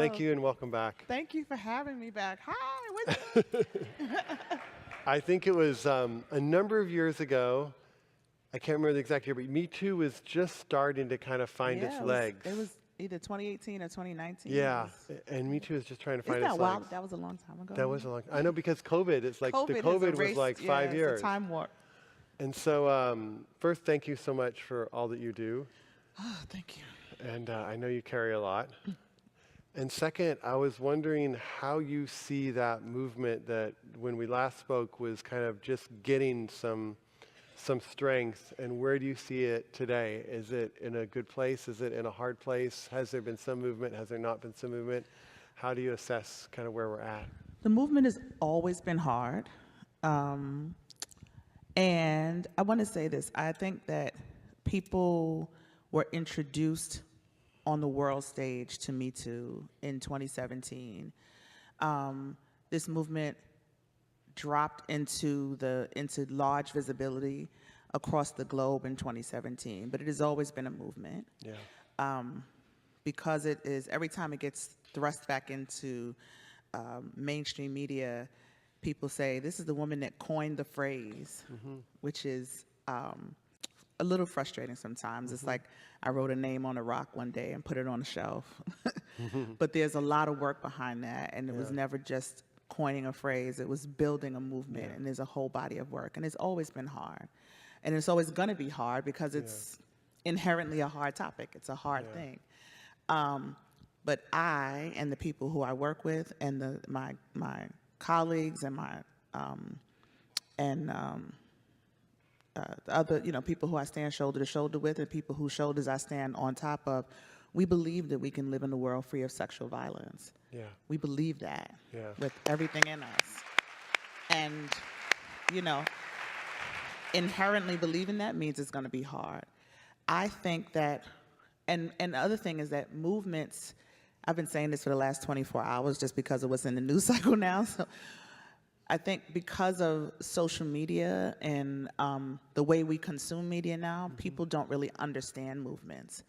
thank you and welcome back. Thank you for having me back. Hi, what's up? I think it was a number of years ago. I can't remember the exact year, but Me Too was just starting to kind of find its legs. It was either 2018 or 2019. Yeah, and Me Too is just trying to find Isn't its that wild? legs. That was a long time ago. That was a long. I know because COVID. It's like the has COVID was erased- like 5 years. It's a time warp. And so, first, thank you so much for all that you do. Oh, thank you. And I know you carry a lot. And second, I was wondering how you see that movement that when we last spoke was kind of just getting some strength, and where do you see it today? Is it in a good place? Is it in a hard place? Has there been some movement? Has there not been some movement? How do you assess kind of where we're at? The movement has always been hard. And I want to say this. I think that people were introduced on the world stage to Me Too in 2017. This movement dropped into large visibility across the globe in 2017, but it has always been a movement. Yeah. Because it is, every time it gets thrust back into mainstream media, people say, this is the woman that coined the phrase, which is a little frustrating sometimes. It's like I wrote a name on a rock one day and put it on a shelf. But there's a lot of work behind that, and it was never just coining a phrase. It was building a movement, and there's a whole body of work. And it's always been hard. And it's always going to be hard because it's inherently a hard topic. It's a hard thing. But I and the people who I work with and my colleagues and the other, people who I stand shoulder to shoulder with and people whose shoulders I stand on top of, we believe that we can live in a world free of sexual violence. Yeah. We believe that with everything in us. And, inherently believing that means it's going to be hard. I think that, and the other thing is that movements, I've been saying this for the last 24 hours just because of what's in the news cycle now. So I think because of social media and the way we consume media now, people don't really understand movements.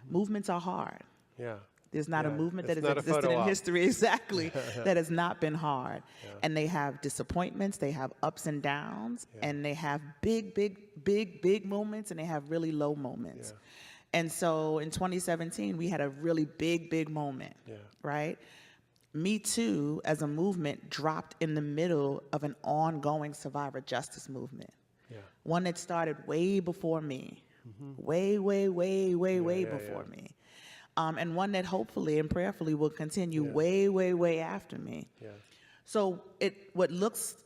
Movements are hard. Yeah. There's not a movement that It's has not a existed photo in op. history, exactly, that has not been hard. And they have disappointments, they have ups and downs, and they have big moments, and they have really low moments. And so in 2017, we had a really big moment, right? Me Too, as a movement, dropped in the middle of an ongoing survivor justice movement. One that started way before me, way before me. And one that hopefully and prayerfully will continue way after me. So what looks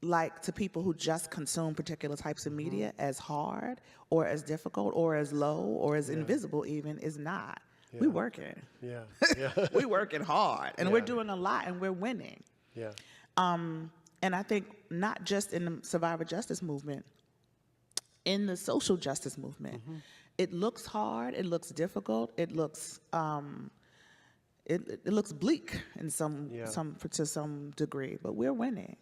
like to people who just consume particular types of media as hard or as difficult or as low or as invisible even is not. We working. We working hard, and we're doing a lot, and we're winning. And I think not just in the survivor justice movement, in the social justice movement, it looks hard, it looks difficult, it looks it looks bleak in to some degree, but we're winning.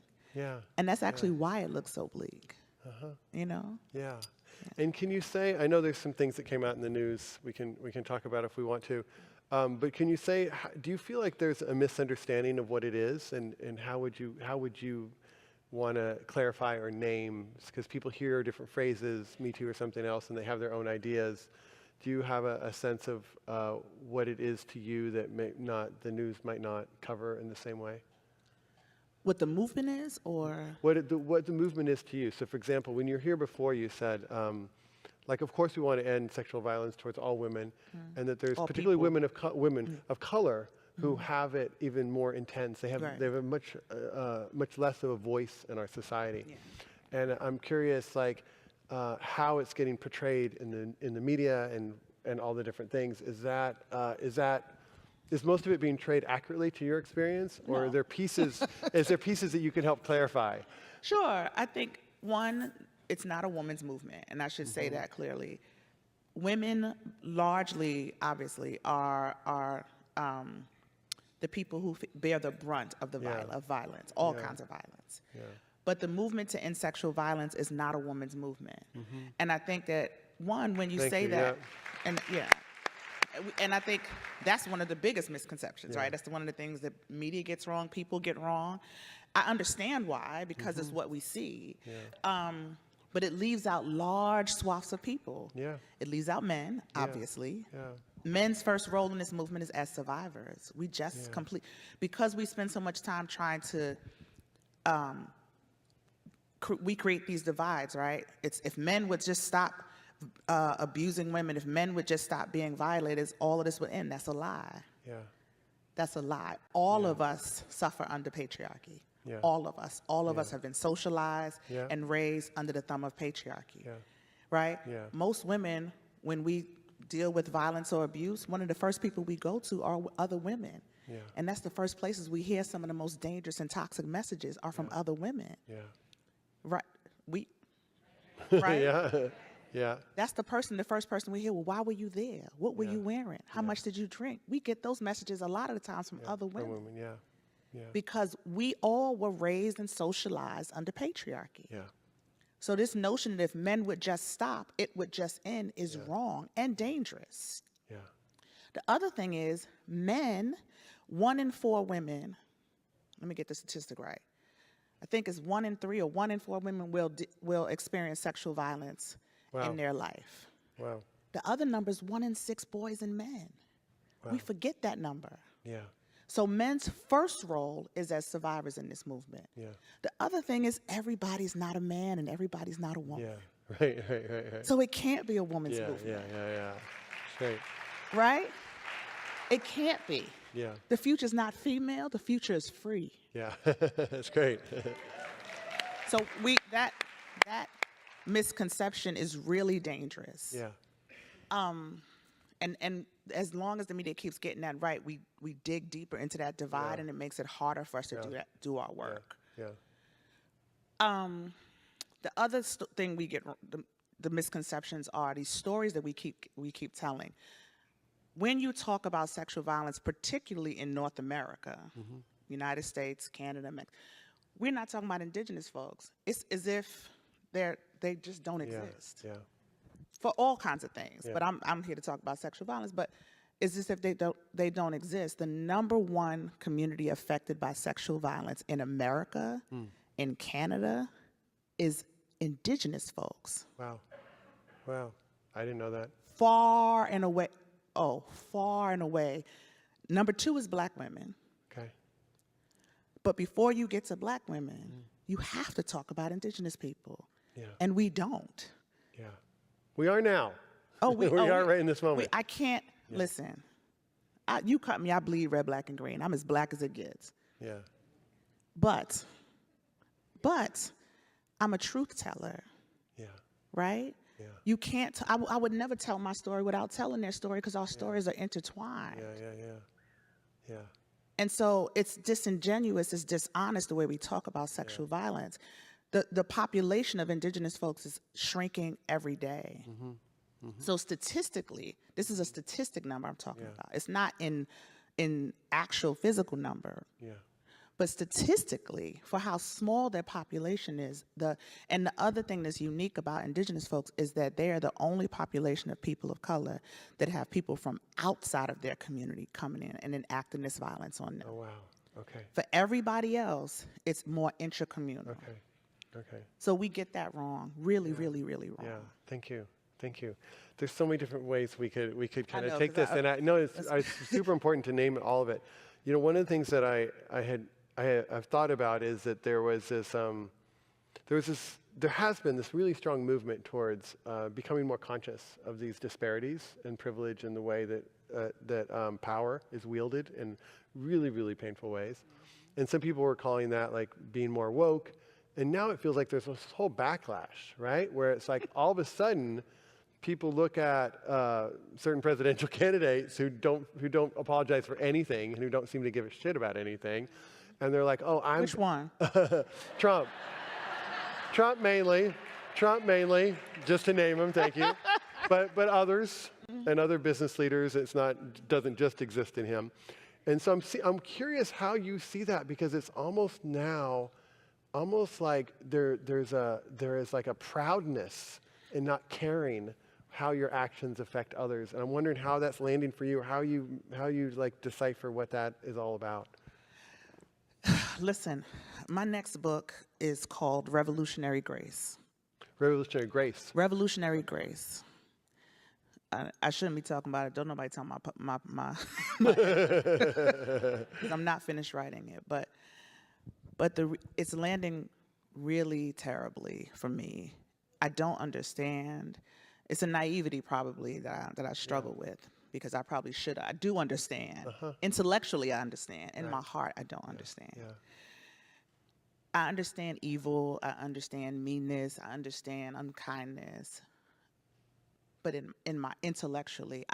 And that's actually why it looks so bleak. And can you say, I know there's some things that came out in the news we can talk about if we want to, but can you say, do you feel like there's a misunderstanding of what it is, and how would you want to clarify or name, because people hear different phrases, Me Too or something else, and they have their own ideas. Do you have a sense of what it is to you that the news might not cover in the same way? What the movement is, or? What the movement is to you. So for example, when you were here before, you said, of course we want to end sexual violence towards all women, and that there's All particularly people. women of color who have it even more intense. They have a much less of a voice in our society. And I'm curious, how it's getting portrayed in the media and all the different things. Is most of it being portrayed accurately to your experience, or are there pieces? Is there pieces that you can help clarify? Sure. I think one, it's not a woman's movement, and I should say that clearly. Women largely, obviously, are the people who bear the brunt of the violence, all kinds of violence. But the movement to end sexual violence is not a woman's movement. And I think that, one, when you say that, and and I think that's one of the biggest misconceptions, Yeah. right? That's one of the things that media gets wrong, people get wrong. I understand why, because it's what we see. Yeah. But it leaves out large swaths of people. Yeah. It leaves out men, Yeah. obviously. Yeah. Men's first role in this movement is as survivors. We just because we spend so much time trying to, we create these divides, right? It's if men would just stop abusing women, if men would just stop being violators, all of this would end. That's a lie. Yeah. That's a lie. All of us suffer under patriarchy. Yeah. All of us. All of us have been socialized Yeah. and raised under the thumb of patriarchy. Yeah. Right? Yeah. Most women, when we deal with violence or abuse, one of the first people we go to are other women. Yeah. And that's the first places we hear some of the most dangerous and toxic messages are from other women. Yeah. Right? Right? Yeah. Yeah. That's the first person we hear, well, why were you there? What were you wearing? How much did you drink? We get those messages a lot of the times from other For women. women, yeah. Yeah. Because we all were raised and socialized under patriarchy. Yeah. So this notion that if men would just stop, it would just end is wrong and dangerous. Yeah. The other thing is men, 1 in 4 women, let me get the statistic right. I think it's 1 in 3 or 1 in 4 women will experience sexual violence in their life. Wow. The other number is 1 in 6 boys and men. Wow. We forget that number. Yeah. So men's first role is as survivors in this movement. Yeah. The other thing is everybody's not a man and everybody's not a woman. Yeah. Right. So it can't be a woman's Yeah. movement. Yeah. Great. Right? It can't be. Yeah. The future's not female, the future is free. Yeah. That's great. So that misconception is really dangerous. Yeah. And as long as the media keeps getting that right, we dig deeper into that divide and it makes it harder for us to do our work. Yeah. The other thing we get, the misconceptions are these stories that we keep telling. When you talk about sexual violence, particularly in North America, United States, Canada, Mexico, we're not talking about indigenous folks. It's as if they just don't exist. Yeah. For all kinds of things. Yeah. But I'm here to talk about sexual violence. But it's as if they don't exist. The number one community affected by sexual violence in America, in Canada, is indigenous folks. Wow. I didn't know that. Far and away. Number 2 is black women. Okay. But before you get to black women, you have to talk about indigenous people. Yeah. And we don't. Yeah. We are now. Oh, we are right in this moment. I can't, listen, you cut me, I bleed red, black, and green. I'm as black as it gets. Yeah. But I'm a truth teller, Yeah. right? Yeah. You can't, I would never tell my story without telling their story because our stories are intertwined. Yeah. And so it's disingenuous, it's dishonest the way we talk about sexual violence. The population of indigenous folks is shrinking every day. So statistically, this is a statistic number I'm talking about. It's not in actual physical number. Yeah. But statistically, for how small their population is, and the other thing that's unique about indigenous folks is that they are the only population of people of color that have people from outside of their community coming in and enacting this violence on them. Oh, wow. Okay. For everybody else, it's more intracommunal. Okay. So we get that wrong, really wrong. Yeah. Thank you. There's so many different ways we could kind know, of take 'cause this, and I know it's super important to name all of it. You know, one of the things that I've thought about is that there has been this really strong movement towards becoming more conscious of these disparities and privilege and the way that power is wielded in really, really painful ways. And some people were calling that like being more woke. And now it feels like there's this whole backlash, right? Where it's like all of a sudden people look at certain presidential candidates who don't apologize for anything and who don't seem to give a shit about anything. And they're like, oh, Which one? Trump. Trump mainly, just to name him, thank you. But others and other business leaders, doesn't just exist in him. And so I'm curious how you see that, because it's almost like there is like a proudness in not caring how your actions affect others. And I'm wondering how that's landing for you, how you like decipher what that is all about. Listen, my next book is called Revolutionary Grace. Revolutionary Grace. Revolutionary Grace. I shouldn't be talking about it. Don't nobody tell my 'cause I'm not finished writing it. But it's landing really terribly for me. I don't understand. It's a naivety probably that I struggle with, because I probably should. I do understand. Intellectually, I understand. In my heart, I don't understand. Yeah. I understand evil. I understand meanness. I understand unkindness. But in my intellectually,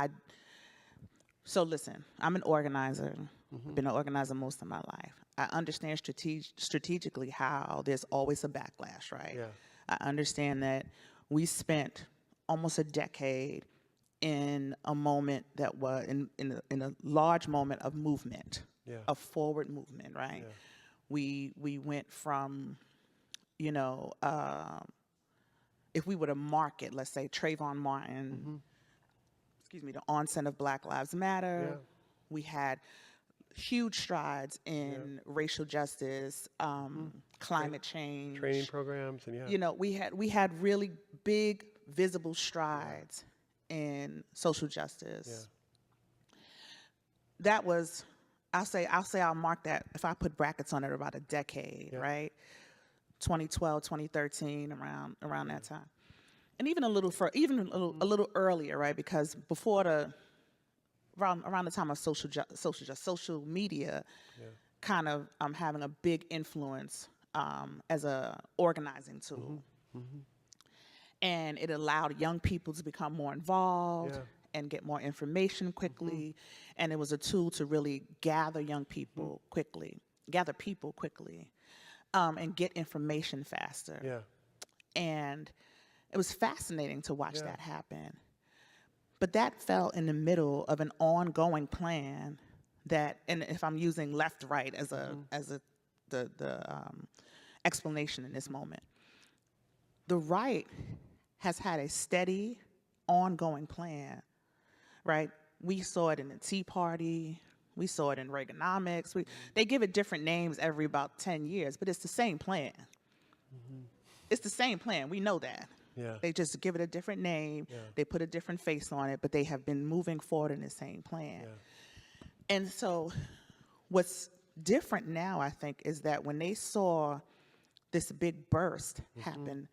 so listen, I'm an organizer. I've been an organizer most of my life. I understand strategically how there's always a backlash, right? Yeah. I understand that we spent almost a decade in a moment that was in a large moment of movement, Yeah. of forward movement, right? Yeah. We went from, you know, if we were to mark it, let's say Trayvon Martin, the onset of Black Lives Matter. Yeah. We had huge strides in racial justice, climate change, Training programs and You know, we had really big, visible strides in social justice. That was, I'll mark that, if I put brackets on it, about a decade, right? 2012, 2013, around that time. And even a little earlier, right? Because before around the time of social media, kind of having a big influence as a organizing tool. And it allowed young people to become more involved and get more information quickly. And it was a tool to really gather people quickly, and get information faster. Yeah. And it was fascinating to watch that happen. But that fell in the middle of an ongoing plan that, and if I'm using left-right as the explanation in this moment, the right has had a steady, ongoing plan, right? We saw it in the Tea Party. We saw it in Reaganomics. They give it different names every about 10 years, but it's the same plan. It's the same plan. We know that. Yeah. They just give it a different name. They put a different face on it, but they have been moving forward in the same plan. And so what's different now, I think, is that when they saw this big burst happen,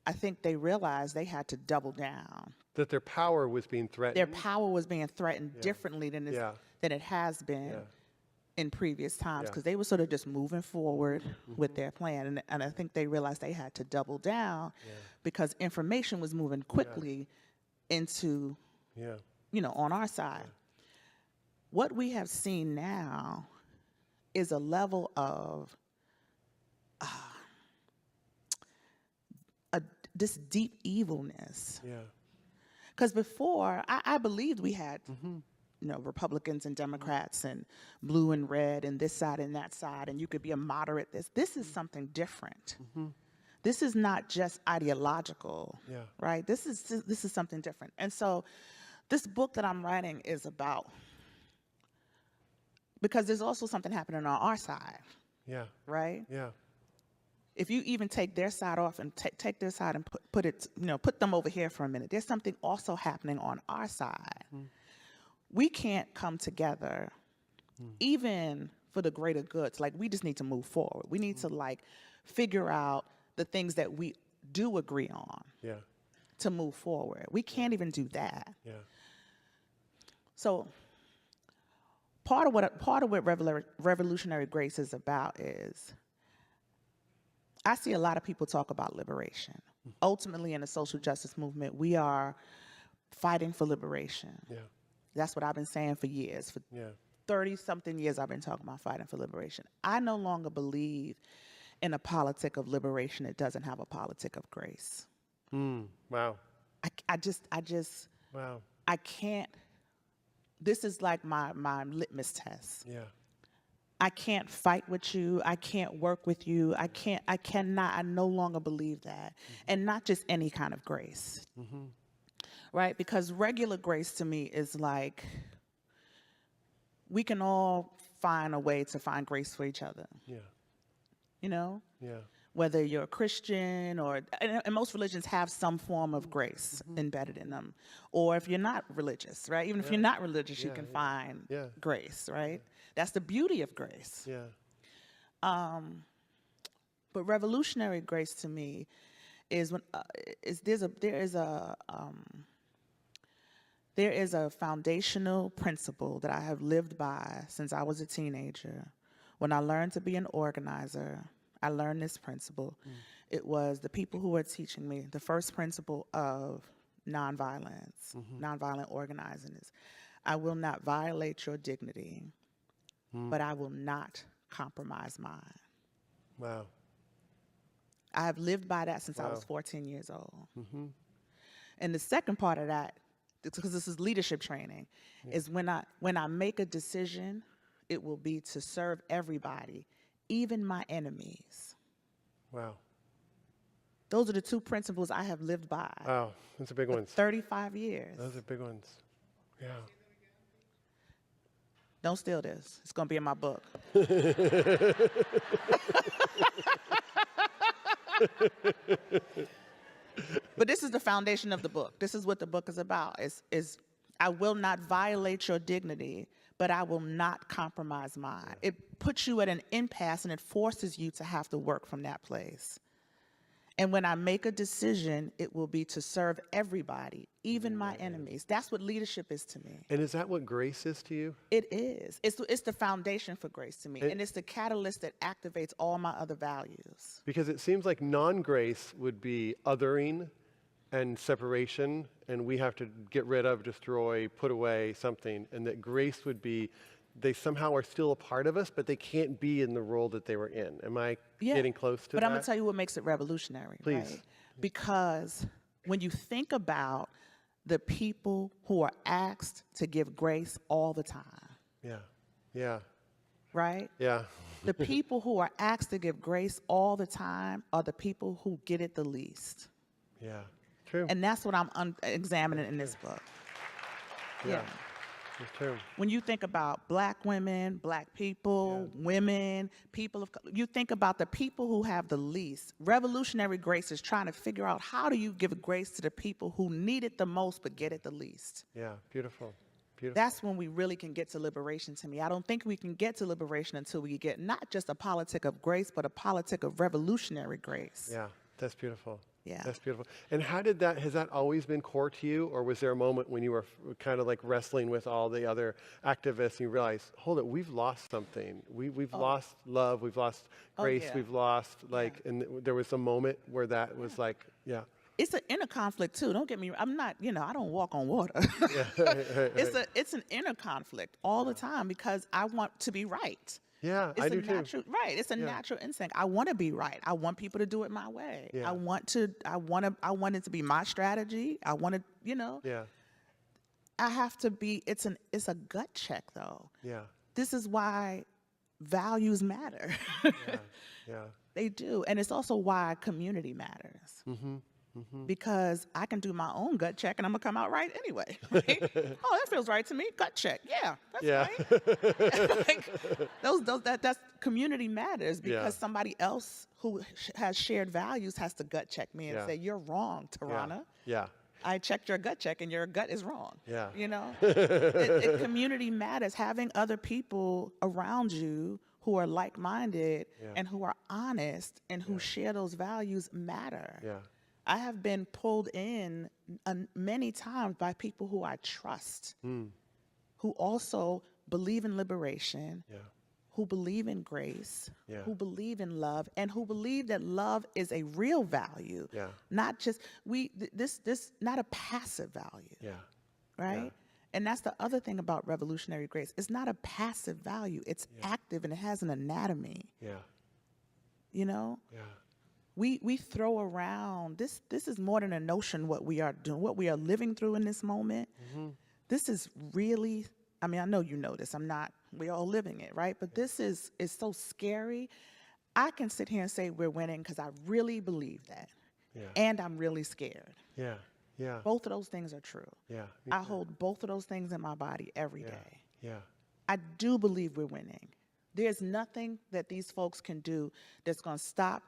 I think they realized they had to double down. That their power was being threatened. Their power was being threatened differently than it has been in previous times, because they were sort of just moving forward with their plan. And I think they realized they had to double down because information was moving quickly into, on our side. What we have seen now is a level of this deep evilness. Because before, I believed we had Republicans and Democrats and blue and red and this side and that side, and you could be a moderate. This is something different. This is not just ideological, right? This is something different. And so this book that I'm writing is about, because there's also something happening on our side, right? If you even take their side off and take their side and put them over here for a minute, there's something also happening on our side. We can't come together, even for the greater goods. Like, we just need to move forward. We need to figure out the things that we do agree on to move forward. We can't even do that. So part of what Revolutionary Grace is about is, I see a lot of people talk about liberation. Ultimately, in the social justice movement, we are fighting for liberation. That's what I've been saying for years. For 30-something years, I've been talking about fighting for liberation. I no longer believe in a politic of liberation that doesn't have a politic of grace. Wow. I just, wow. I can't, this is like my litmus test. I can't fight with you. I can't work with you. I no longer believe that. And not just any kind of grace. right? Because regular grace to me is like, we can all find a way to find grace for each other, Yeah. you know? Yeah. Whether you're a Christian and most religions have some form of grace embedded in them. Or if you're not religious, right? Even if you're not religious, you can find grace, right? That's the beauty of grace. Yeah. But revolutionary grace to me is when there is a foundational principle that I have lived by since I was a teenager. When I learned to be an organizer, I learned this principle. It was the people who were teaching me the first principle of nonviolence, nonviolent organizing is, I will not violate your dignity, but I will not compromise mine. Wow. I have lived by that since I was 14 years old. And the second part of that, because this is leadership training, is when I make a decision, it will be to serve everybody, even my enemies. Wow. Those are the two principles I have lived by. Wow. Those are big for ones. 35 years. Those are big ones. Yeah. Don't steal this. It's going to be in my book. But this is the foundation of the book. This is what the book is about. Is I will not violate your dignity, but I will not compromise mine. It puts you at an impasse and it forces you to have to work from that place. And when I make a decision, it will be to serve everybody, even my enemies. That's what leadership is to me. And is that what grace is to you? It is. It's the foundation for grace to me. And it's the catalyst that activates all my other values. Because it seems like non-grace would be othering and separation, and we have to get rid of, destroy, put away something, and that grace would be they somehow are still a part of us, but they can't be in the role that they were in. Am I getting close to that? But I'm going to tell you what makes it revolutionary, Please. right? Because when you think about the people who are asked to give grace all the time, Yeah. right? Yeah. The people who are asked to give grace all the time are the people who get it the least. Yeah. True. And that's what I'm examining in this book. Yeah. It's true. When you think about black women, black people, women, people of color, you think about the people who have the least. Revolutionary grace is trying to figure out how do you give grace to the people who need it the most but get it the least. Yeah. Beautiful. Beautiful. That's when we really can get to liberation to me. I don't think we can get to liberation until we get not just a politic of grace, but a politic of revolutionary grace. Yeah. That's beautiful. Yeah. That's beautiful. And has that always been core to you, or was there a moment when you were kind of like wrestling with all the other activists and you realized, hold it, we've lost something. We've lost love, we've lost grace, we've lost and there was a moment where that was like, It's an inner conflict too. Don't get me. I'm not. I don't walk on water. It's an inner conflict all the time because I want to be right. Yeah, I do too. Right. It's a natural instinct. I want to be right. I want people to do it my way. Yeah. I want it to be my strategy. I want to. Yeah. I have to be. It's a gut check though. Yeah. This is why values matter. Yeah. They do, and it's also why community matters. Because I can do my own gut check and I'm gonna come out right anyway. Right? Oh, that feels right to me. Gut check. Yeah, that's right. That's community matters because somebody else who has shared values has to gut check me and say, you're wrong, Tarana. Yeah. I checked your gut check and your gut is wrong. Yeah. Community matters. Having other people around you who are like-minded and who are honest and who share those values matter. Yeah. I have been pulled in many times by people who I trust, who also believe in liberation, who believe in grace, who believe in love, and who believe that love is a real value, not just not a passive value, right? And that's the other thing about revolutionary grace. It's not a passive value. It's active and it has an anatomy. Yeah. We throw around, this is more than a notion what we are doing, what we are living through in this moment. This is really, I know you know this, we're all living it, right? But this is so scary. I can sit here and say we're winning because I really believe that. And I'm really scared. Yeah. Yeah. Both of those things are true. Yeah. I hold both of those things in my body every day. Yeah. I do believe we're winning. There's nothing that these folks can do that's going to stop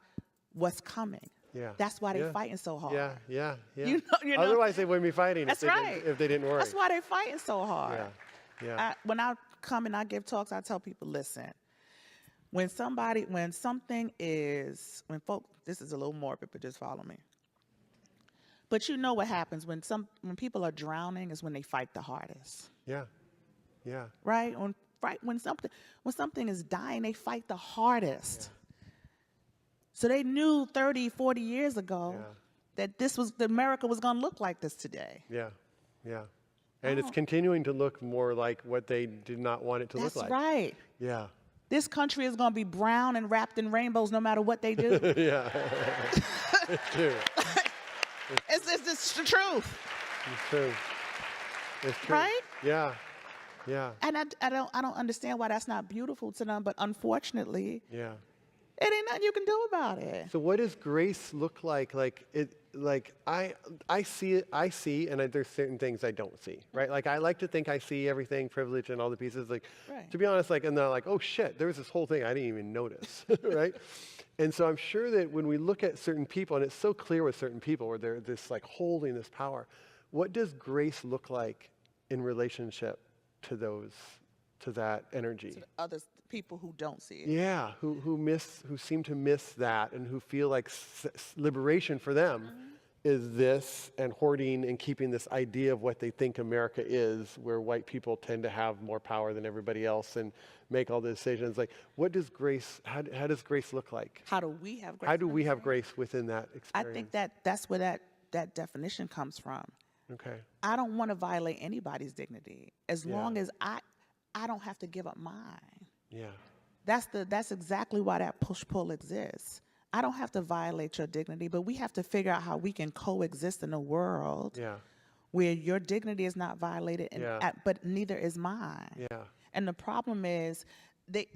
what's coming. Yeah. That's why they're fighting so hard. Yeah. You know, Otherwise, they wouldn't be fighting That's if they right. didn't, if they didn't worry. That's why they're fighting so hard. Yeah. When I come and I give talks, I tell people, listen, when this is a little morbid, but just follow me. But you know what happens when people are drowning is when they fight the hardest. Yeah. Right? When something is dying, they fight the hardest. Yeah. So they knew 30, 40 years ago that America was going to look like this today. Yeah. And it's continuing to look more like what they did not want it to look like. That's right. Yeah. This country is going to be brown and wrapped in rainbows no matter what they do. Yeah. It's true. It's the truth. It's true. It's true. Right? Yeah. And I don't understand why that's not beautiful to them, but unfortunately, Yeah. it ain't nothing you can do about it. So what does grace look like? I see it, and there's certain things I don't see, right? Like I like to think I see everything, privilege and all the pieces. Like, Right. to be honest, and they're like, oh shit, there was this whole thing I didn't even notice, right? And so I'm sure that when we look at certain people, and it's so clear with certain people where they're this holding this power, what does grace look like in relationship to that energy? To the other people who don't see it. Yeah, who seem to miss that, and who feel like liberation for them is this, and hoarding and keeping this idea of what they think America is, where white people tend to have more power than everybody else and make all the decisions. Like, what does grace? How does grace look like? How do we have grace? How do we have grace within that experience? I think that's where that definition comes from. Okay. I don't want to violate anybody's dignity as Yeah. long as I don't have to give up mine. Yeah. That's exactly why that push-pull exists. I don't have to violate your dignity, but we have to figure out how we can coexist in a world Yeah. where your dignity is not violated, but neither is mine. Yeah. And the problem is, they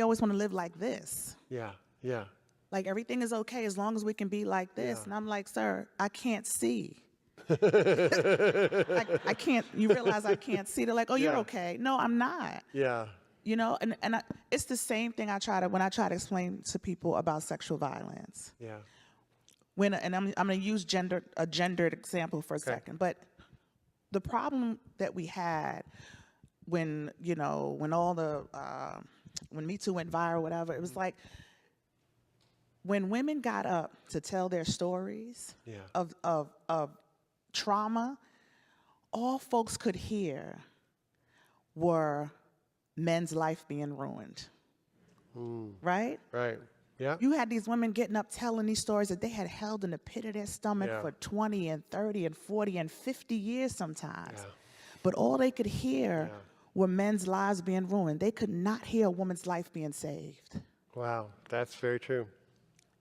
always want to live like this. Yeah. Yeah. Like everything is okay as long as we can be like this. Yeah. And I'm like, sir, I can't see. I can't. You realize I can't see. They're like, oh, you're okay. No, I'm not. Yeah. You know, it's the same thing when I try to explain to people about sexual violence. Yeah. I'm going to use a gendered example for a second, but the problem that we had when Me Too went viral, whatever, it was like when women got up to tell their stories of trauma, all folks could hear were men's life being ruined. Right? Right. Yeah. You had these women getting up telling these stories that they had held in the pit of their stomach for 20 and 30 and 40 and 50 years sometimes. Yeah. But all they could hear were men's lives being ruined. They could not hear a woman's life being saved. Wow. That's very true.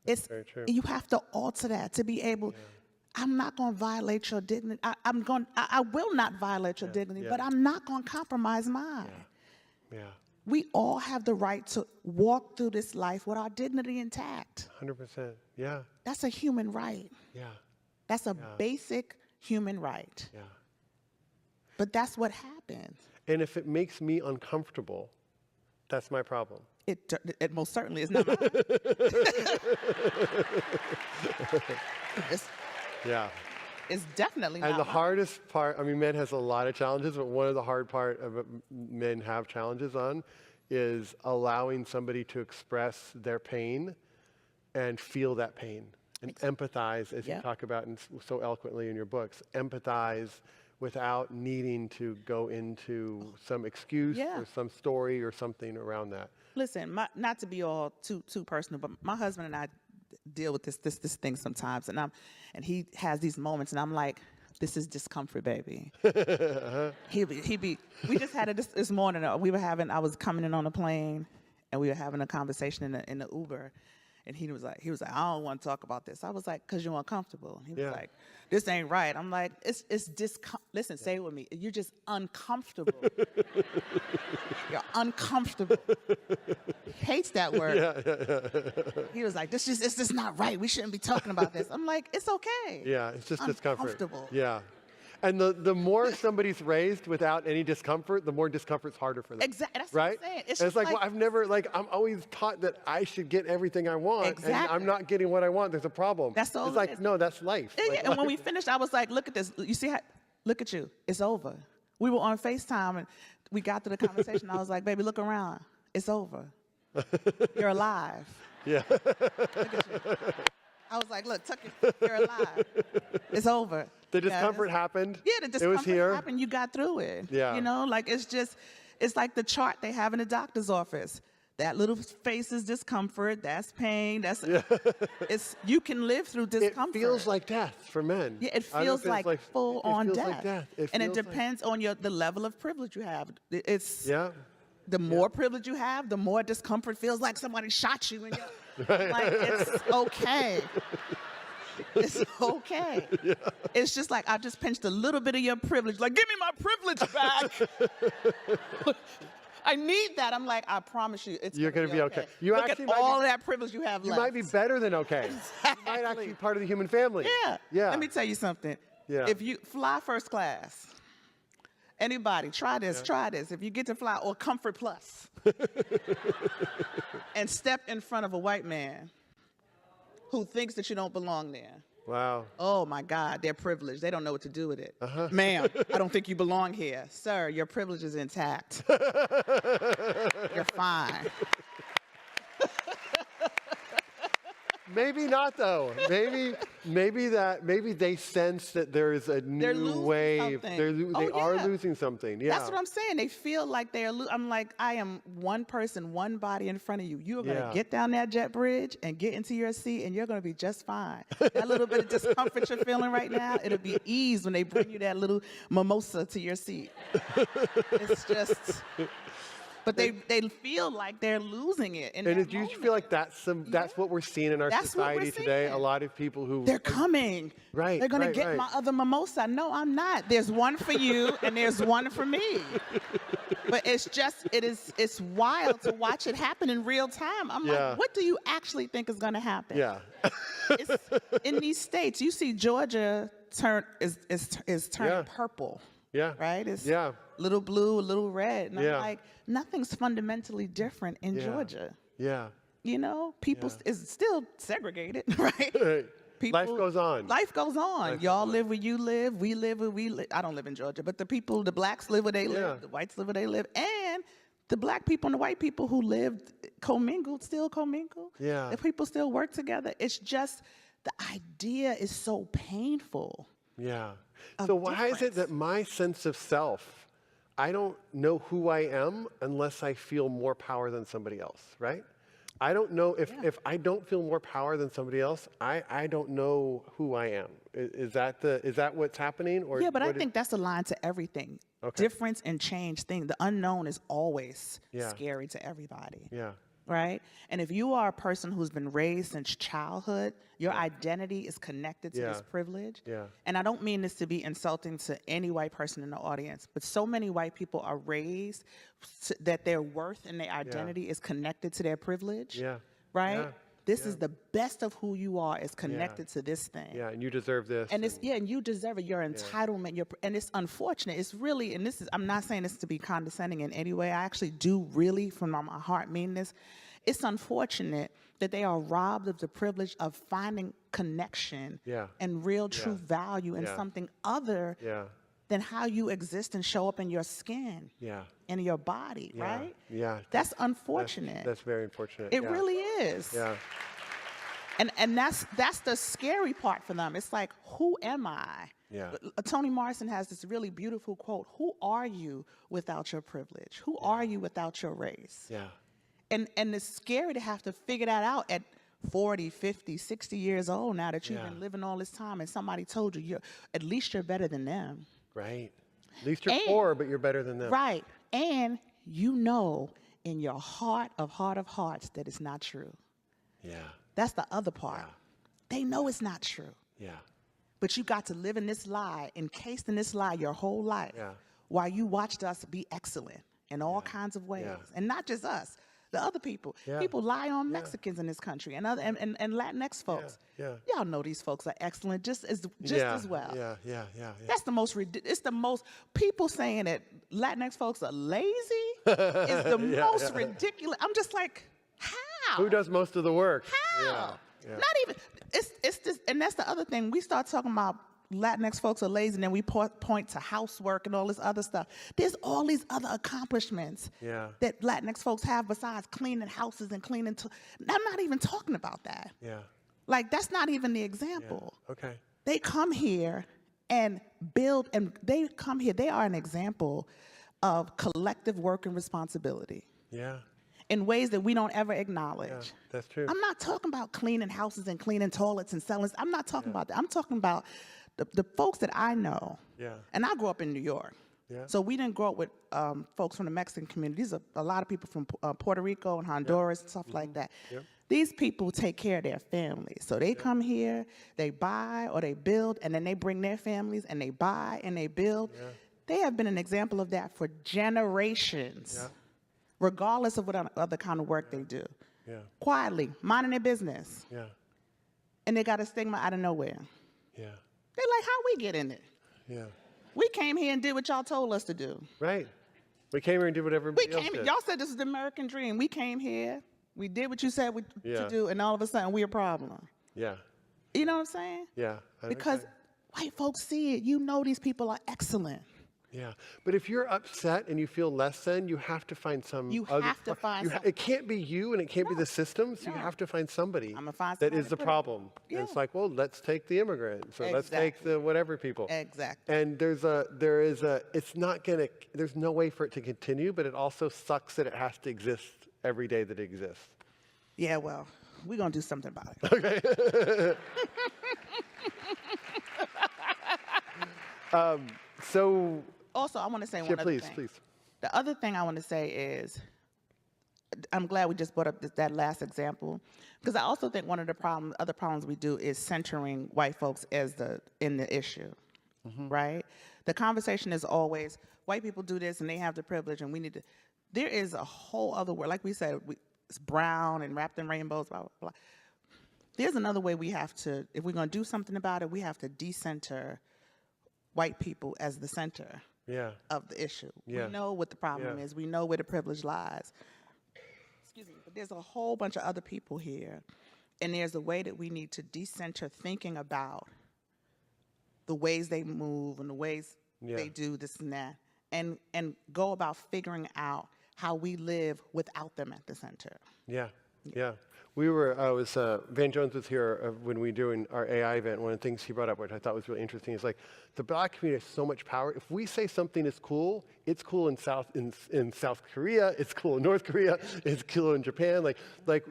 It's very true. You have to alter that to be able. I'm not going to violate your dignity. I will not violate your dignity, but I'm not going to compromise mine. Yeah. We all have the right to walk through this life with our dignity intact. 100%. Yeah. That's a human right. Yeah. That's a basic human right. Yeah. But that's what happens. And if it makes me uncomfortable, that's my problem. It most certainly is not mine. It's definitely not And the mine. hardest part, men has a lot of challenges, but one of the hard part of men have challenges on is allowing somebody to express their pain and feel that pain and empathize, as you talk about so eloquently in your books, empathize without needing to go into some excuse or some story or something around that. Listen, not to be all too personal, but my husband and I deal with this thing sometimes, and he has these moments, and I'm like, this is discomfort, baby. We just had it this morning. I was coming in on a plane, and we were having a conversation in the Uber, And he was like, I don't want to talk about this. I was like, because you're uncomfortable. He was Yeah. like, this ain't right. I'm like, listen, say it with me. You're just uncomfortable. You're uncomfortable. He hates that word. He was like, it's just not right. We shouldn't be talking about this. I'm like, it's okay. Yeah, it's just discomfort. Uncomfortable. Yeah. And the more somebody's raised without any discomfort, the more discomfort's harder for them. Exactly. That's right? what I'm saying. It's like, well, I've never, I'm always taught that I should get everything I want. Exactly. And I'm not getting what I want. There's a problem. That's all It's it like, is. no, that's life. Yeah, and when we finished, I was like, look at this. You see how, look at you. It's over. We were on FaceTime and we got to the conversation. I was like, baby, look around. It's over. You're alive. Yeah. Look at you. I was like, look, Tuck, you're alive. It's over. The discomfort happened. Yeah, the discomfort It was here. happened. You got through it. Yeah. You know, like it's like the chart they have in the doctor's office. That little face is discomfort. That's pain. You can live through discomfort. It feels like death for men. Yeah, it I don't know if feels like full on feels death. like death. And it depends on the level of privilege you have. The more privilege you have, the more discomfort feels like somebody shot you. And you're like, it's okay. It's okay. Yeah. It's just like, I just pinched a little bit of your privilege. Like, give me my privilege back. I need that. I'm like, I promise you, You're going to be okay. Look at all that privilege you have left. You might be better than okay. Exactly. You might actually be part of the human family. Yeah. Yeah. Let me tell you something. Yeah. If you fly first class, anybody, try this. If you get to fly, or Comfort Plus, and step in front of a white man who thinks that you don't belong there. Wow. Oh my God, they're privileged. They don't know what to do with it. Ma'am, I don't think you belong here. Sir, your privilege is intact. You're fine. Maybe not though. Maybe they sense that there is a new wave. Something. They are losing something. Yeah. That's what I'm saying. They feel like I'm like, I am one person, one body in front of you. You are going to get down that jet bridge and get into your seat, and you're going to be just fine. That little bit of discomfort you're feeling right now, it'll be eased when they bring you that little mimosa to your seat. It's just. But they feel like they're losing it. And do you feel like that's what we're seeing in our society today? A lot of people who they're coming. Right. They're gonna get my other mimosa. No, I'm not. There's one for you and there's one for me. But it's wild to watch it happen in real time. I'm like, what do you actually think is gonna happen? Yeah. It's, in these states, you see Georgia is turning purple. Yeah. Right? It's little blue, a little red. And I'm like, nothing's fundamentally different in Georgia. Yeah. You know, people is still segregated, right? People, life goes on. Life goes on. Y'all live where you live. We live where we live. I don't live in Georgia, but the blacks live where they live. The whites live where they live. And the black people and the white people who lived still commingle. Yeah. The people still work together. It's just, the idea is so painful. Yeah. So why is it that my sense of self, I don't know who I am unless I feel more power than somebody else, right? I don't know if I don't feel more power than somebody else, I don't know who I am. Is that what's happening? Or but I think that's aligned to everything. Okay. Difference and change thing. The unknown is always scary to everybody. Yeah. Right? And if you are a person who's been raised since childhood, your identity is connected to this privilege. Yeah. And I don't mean this to be insulting to any white person in the audience, but so many white people are raised that their worth and their identity is connected to their privilege. Yeah. Right? Yeah. This is the best of who you are is connected to this thing. Yeah, and you deserve this. And and you deserve it. Your entitlement, and it's unfortunate. It's really, and I'm not saying this to be condescending in any way. I actually do really, from my heart, mean this. It's unfortunate that they are robbed of the privilege of finding connection and real, true value in something other than how you exist and show up in your skin and your body, right? Yeah. That's unfortunate. That's very unfortunate. It really is. Yeah. And that's the scary part for them. It's like, who am I? Yeah. Toni Morrison has this really beautiful quote. Who are you without your privilege? Who are you without your race? Yeah. And it's scary to have to figure that out at 40, 50, 60 years old now that you've been living all this time and somebody told you at least you're better than them. Right. At least you're poor, but you're better than them. Right. And you know in your heart of hearts that it's not true. Yeah. That's the other part. They know it's not true. Yeah. But you got to live in this lie, encased in this lie your whole life, while you watched us be excellent in all kinds of ways. And not just us, the other people. People lie on Mexicans in this country and other and Latinx folks. Y'all know these folks are excellent just as well. That's the most it's the most people saying that Latinx folks are lazy is the most ridiculous. I'm just like, how? Who does most of the work? How? Not even it's this, and that's the other thing. We start talking about Latinx folks are lazy, and then we point to housework and all this other stuff. There's all these other accomplishments that Latinx folks have besides cleaning houses and cleaning. I'm not even talking about that. Like, that's not even the example. Okay. They come here and build, and they come here. They are an example of collective work and responsibility. In ways that we don't ever acknowledge. That's true. I'm not talking about cleaning houses and cleaning toilets and selling. I'm not talking about that. I'm talking about the folks that I know. And I grew up in New York. So we didn't grow up with folks from the Mexican community. These are a lot of people from Puerto Rico and Honduras and stuff like that. These people take care of their families. So they come here, they buy or they build, and then they bring their families and they buy and they build. They have been an example of that for generations. Regardless of what other kind of work they do. Quietly, minding their business. And they got a stigma out of nowhere. They're like, how we get in it? We came here and did what y'all told us to do. Right. We came here and did what everybody else did. Y'all said this is the American dream. We came here, we did what you said to do, and all of a sudden we're a problem. You know what I'm saying? Because white folks see it. You know these people are excellent. But if you're upset and you feel less than, you have to find some. It can't be you and it can't be the system, so you have to find somebody that is the problem. And it's like, well, let's take the immigrants, or let's take the whatever people. And there's no way for it to continue, but it also sucks that it has to exist every day that it exists. Yeah, well, we're going to do something about it. Okay. So. Also, I want to say one other thing. Please. The other thing I want to say is, I'm glad we just brought up that last example, because I also think one of the other problems we do is centering white folks in the issue, right? The conversation is always, white people do this and they have the privilege and we need to. There is a whole other world. Like we said, it's brown and wrapped in rainbows, blah, blah, blah. There's another way we have to, if we're going to do something about it, we have to decenter white people as the center of the issue. We know what the problem is. We know where the privilege lies. Excuse me. But there's a whole bunch of other people here. And there's a way that we need to decenter thinking about the ways they move and the ways they do this and that. And go about figuring out how we live without them at the center. Van Jones was here when we were doing our AI event. One of the things he brought up, which I thought was really interesting, is like the Black community has so much power. If we say something is cool, it's cool in South Korea, it's cool in North Korea, it's cool in Japan. Like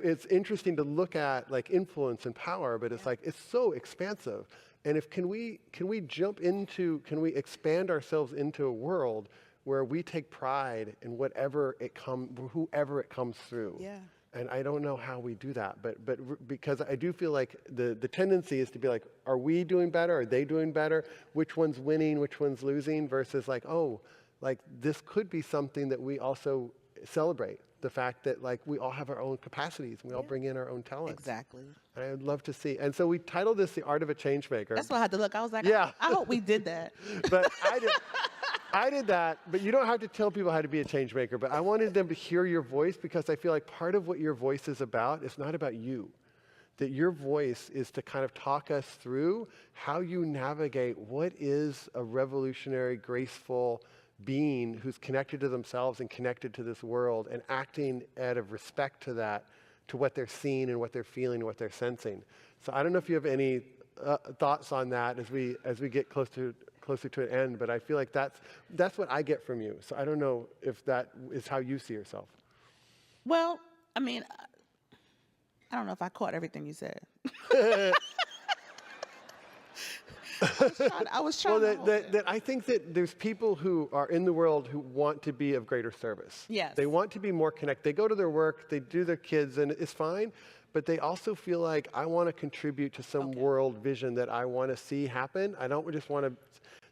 it's interesting to look at like influence and power, but it's like it's so expansive. And can we expand ourselves into a world where we take pride in whoever it comes through. And I don't know how we do that, but because I do feel like the tendency is to be like, are we doing better? Are they doing better? Which one's winning? Which one's losing? Versus like, oh, like this could be something that we also celebrate. The fact that like we all have our own capacities and we all bring in our own talents. Exactly. And I would love to see. And so we titled this The Art of a Changemaker. That's why I had to look. I was like, I hope we did that. But I did that, but you don't have to tell people how to be a change maker, but I wanted them to hear your voice because I feel like part of what your voice is about is not about you. That your voice is to kind of talk us through how you navigate what is a revolutionary, graceful being who's connected to themselves and connected to this world and acting out of respect to that, to what they're seeing and what they're feeling and what they're sensing. So I don't know if you have any thoughts on that as we get closer to an end, but I feel like that's what I get from you. So I don't know if that is how you see yourself. Well, I mean, I don't know if I caught everything you said. I was trying that I think that there's people who are in the world who want to be of greater service. Yes. They want to be more connected. They go to their work, they do their kids, and it's fine. but they also feel like I want to contribute to some world vision that I want to see happen. I don't just want to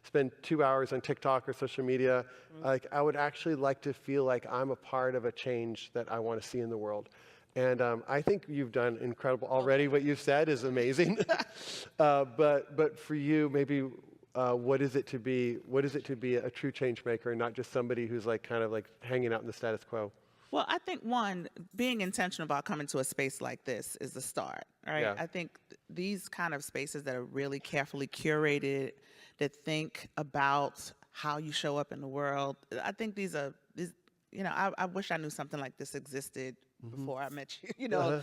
spend 2 hours on TikTok or social media. Like, I would actually like to feel like I'm a part of a change that I want to see in the world. And I think you've done incredible already. What you've said is amazing. But for you, maybe what is it to be a true change maker, and not just somebody who's like kind of like hanging out in the status quo? Well, I think one, being intentional about coming to a space like this is the start, right? Yeah. I think these kind of spaces that are really carefully curated, that think about how you show up in the world, I think these, you know, I wish I knew something like this existed before I met you, you know.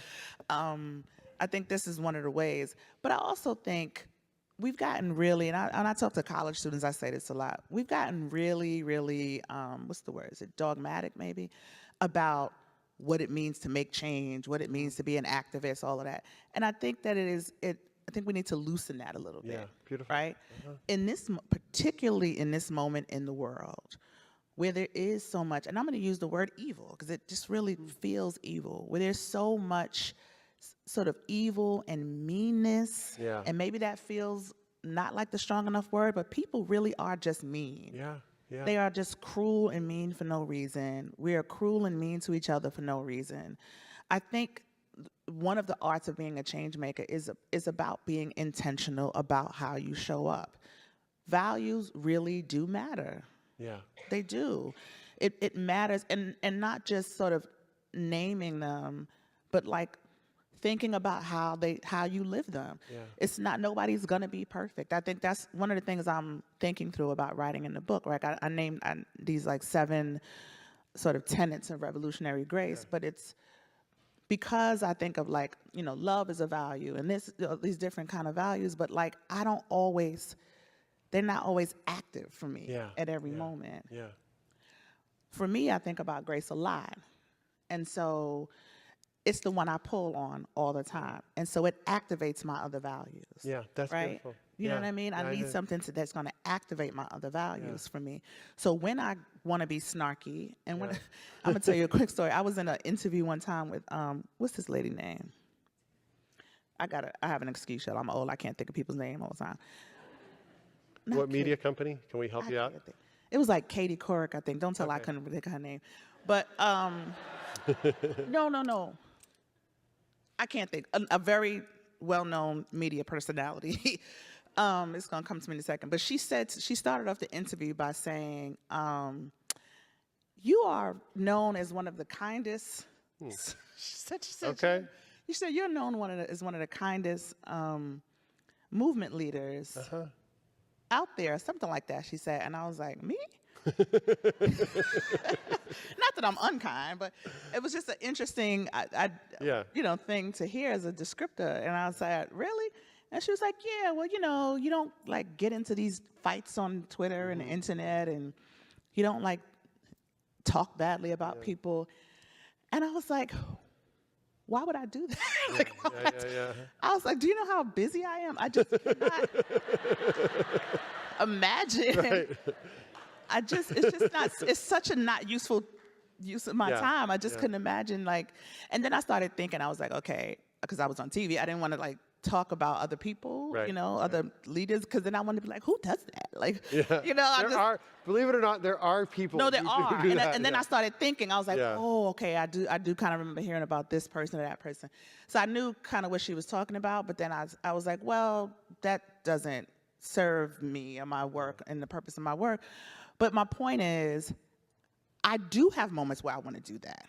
I think this is one of the ways. But I also think we've gotten really, and I talk to college students, I say this a lot, we've gotten really, really, what's the word? Is it dogmatic maybe? About what it means to make change, what it means to be an activist, all of that. And I think that I think we need to loosen that a little bit. Yeah, beautiful. Right? In this, particularly in this moment in the world, where there is so much, and I'm going to use the word evil, because it just really feels evil, where there's so much sort of evil and meanness, and maybe that feels not like the strong enough word, but people really are just mean. Yeah. Yeah. They are just cruel and mean for no reason. We are cruel and mean to each other for no reason. I think one of the arts of being a change maker is about being intentional about how you show up. Values really do matter. Yeah. They do. It matters, and not just sort of naming them, but like thinking about how you live them. Yeah. It's not, nobody's gonna be perfect. I think that's one of the things I'm thinking through about writing in the book. Right? I named these like 7 sort of tenets of revolutionary grace, but it's because I think of, like, you know, love is a value, and these different kind of values, but like they're not always active for me at every moment. Yeah. For me, I think about grace a lot, and so it's the one I pull on all the time. And so it activates my other values. Yeah, that's right? beautiful. You know what I mean? I need something that's going to activate my other values for me. So when I want to be snarky, and when I'm going to tell you a quick story. I was in an interview one time with, what's this lady name? I have an excuse, y'all. I'm old. I can't think of people's name all the time. What media company? Can we help you out? It was like Katie Couric, I think. Don't tell I couldn't think of her name. But no. I can't think. A very well-known media personality. It's going to come to me in a second. But she started off the interview by saying, you are known as one of the kindest. She said, you said you're known as one of the kindest movement leaders out there, something like that, she said. And I was like, me? Not that I'm unkind, but it was just an interesting, thing to hear as a descriptor. And I was like, really? And she was like, yeah, well, you know, you don't like get into these fights on Twitter and the internet, and you don't like talk badly about people. And I was like, why would I do that? I was like, do you know how busy I am? I just cannot imagine. Right. It's such a not useful use of my time. I just couldn't imagine, like, and then I started thinking, I was like, okay, because I was on TV, I didn't want to like talk about other people, other leaders, because then I wanted to be like, who does that? Like, believe it or not, there are people. No, there are. And then I started thinking, I was like, oh, okay, I do kind of remember hearing about this person or that person. So I knew kind of what she was talking about, but then I was like, well, that doesn't serve me and my work and the purpose of my work. But my point is, I do have moments where I want to do that.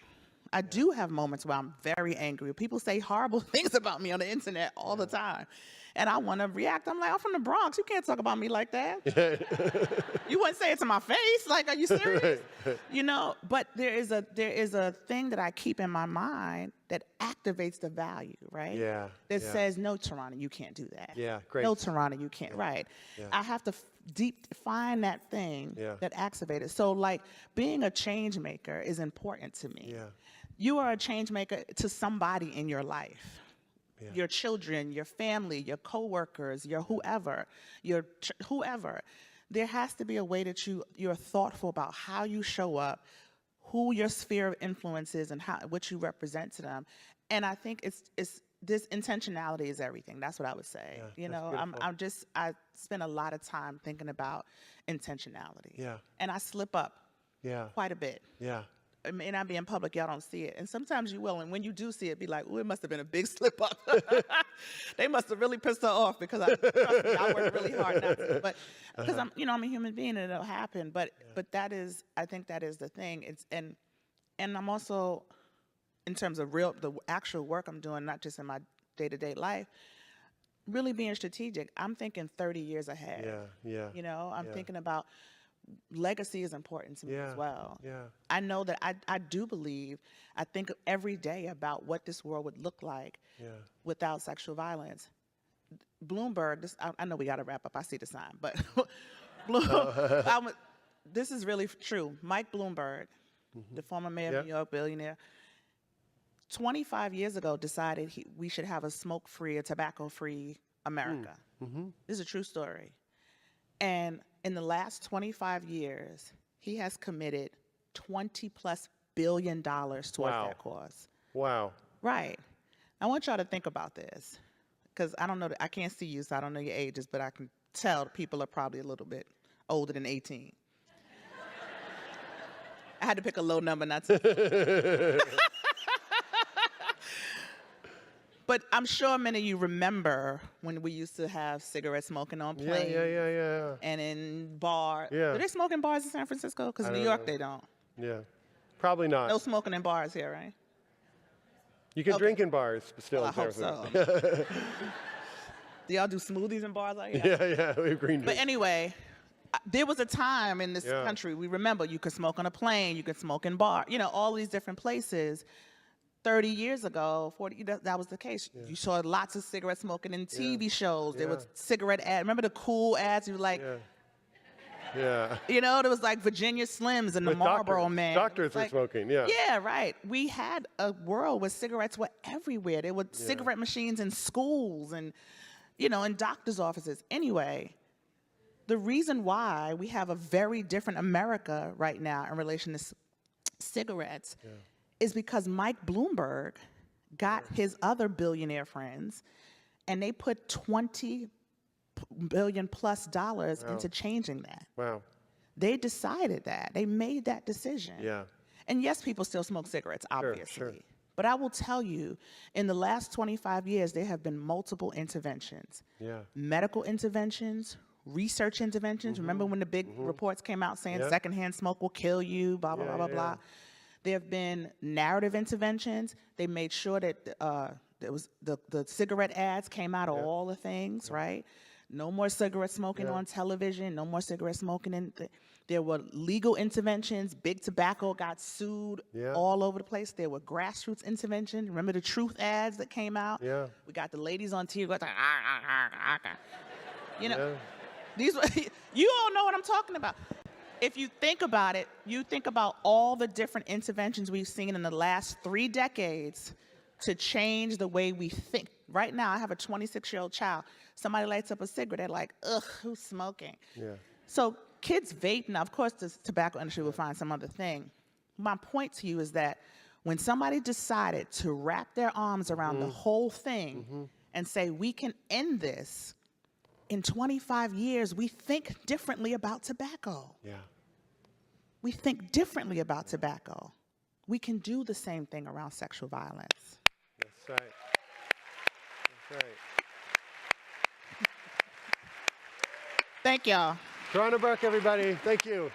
I do have moments where I'm very angry. People say horrible things about me on the internet all the time. And I want to react. I'm like, I'm from the Bronx. You can't talk about me like that. You wouldn't say it to my face. Like, are you serious? You know, but there is a thing that I keep in my mind that activates the value, right? Yeah. That says, no, Tarana, you can't do that. Yeah, great. No, Tarana, you can't. Right. Yeah. I have to find that thing that activates it. So, like, being a change maker is important to me. Yeah. You are a change maker to somebody in your life. Yeah. Your children, your family, your coworkers, your whoever, whoever. There has to be a way that you're thoughtful about how you show up, who your sphere of influence is, and what you represent to them. And I think it's this intentionality is everything. That's what I would say. Yeah, You that's know, beautiful. I spend a lot of time thinking about intentionality. Yeah. And I slip up Yeah. quite a bit. Yeah. It may not be in public, y'all don't see it. And sometimes you will. And when you do see it, be like, oh, it must have been a big slip up. They must have really pissed her off because trust me, I worked really hard not to. But because I'm a human being and it'll happen. But I think that is the thing. And I'm also, in terms of the actual work I'm doing, not just in my day-to-day life, really being strategic. I'm thinking 30 years ahead. Yeah. You know, I'm thinking about legacy is important to me as well. Yeah. I know that I do believe, I think every day about what this world would look like without sexual violence. Bloomberg, I know we got to wrap up. I see the sign, but this is really true. Mike Bloomberg, the former mayor of New York, billionaire, 25 years ago decided we should have a smoke-free, a tobacco-free America. This is a true story. And in the last 25 years, he has committed $20+ billion towards that cause. Wow. Right. I want y'all to think about this, because I don't know, I can't see you, so I don't know your ages, but I can tell people are probably a little bit older than 18. I had to pick a low number, not to. But I'm sure many of you remember when we used to have cigarette smoking on planes. Yeah. And in bars. Yeah. Do they smoke in bars in San Francisco? Because in New York, they don't. Yeah. Probably not. No smoking in bars here, right? You can drink in bars, but still Well, I in San hope Francisco. so. Do y'all do smoothies in bars like that? Yeah. We have green But drinks. anyway, there was a time in this country, we remember you could smoke on a plane, you could smoke in bar, all these different places. 30 years ago, 40, that was the case. You saw lots of cigarette smoking in TV shows. There was cigarette ads. Remember the cool ads? You were like, Yeah. there was like Virginia Slims and the With Marlboro doctors. Man. Doctors were smoking, yeah. Yeah, right. We had a world where cigarettes were everywhere. There were cigarette machines in schools and, in doctor's offices. Anyway, the reason why we have a very different America right now in relation to cigarettes is because Mike Bloomberg got his other billionaire friends and they put $20+ billion into changing that. Wow. They decided that. They made that decision. Yeah. And yes, people still smoke cigarettes, obviously. Sure. But I will tell you, in the last 25 years, there have been multiple interventions. Yeah. Medical interventions, research interventions. Remember when the big reports came out saying secondhand smoke will kill you, blah, blah, blah, blah. There have been narrative interventions. They made sure that there was the cigarette ads came out of all the things, right? No more cigarette smoking on television. No more cigarette smoking. There were legal interventions. Big Tobacco got sued all over the place. There were grassroots interventions. Remember the truth ads that came out? Yeah. We got the ladies on TV going, these you all know what I'm talking about. If you think about it, you think about all the different interventions we've seen in the last 3 decades to change the way we think. Right now, I have a 26-year-old child. Somebody lights up a cigarette, they're like, ugh, who's smoking? Yeah. So kids vape now. Of course, the tobacco industry will find some other thing. My point to you is that when somebody decided to wrap their arms around the whole thing and say, we can end this, in 25 years, we think differently about tobacco. Yeah. We think differently about tobacco. We can do the same thing around sexual violence. That's right. That's right. Thank y'all. Tarana Burke, everybody. Thank you.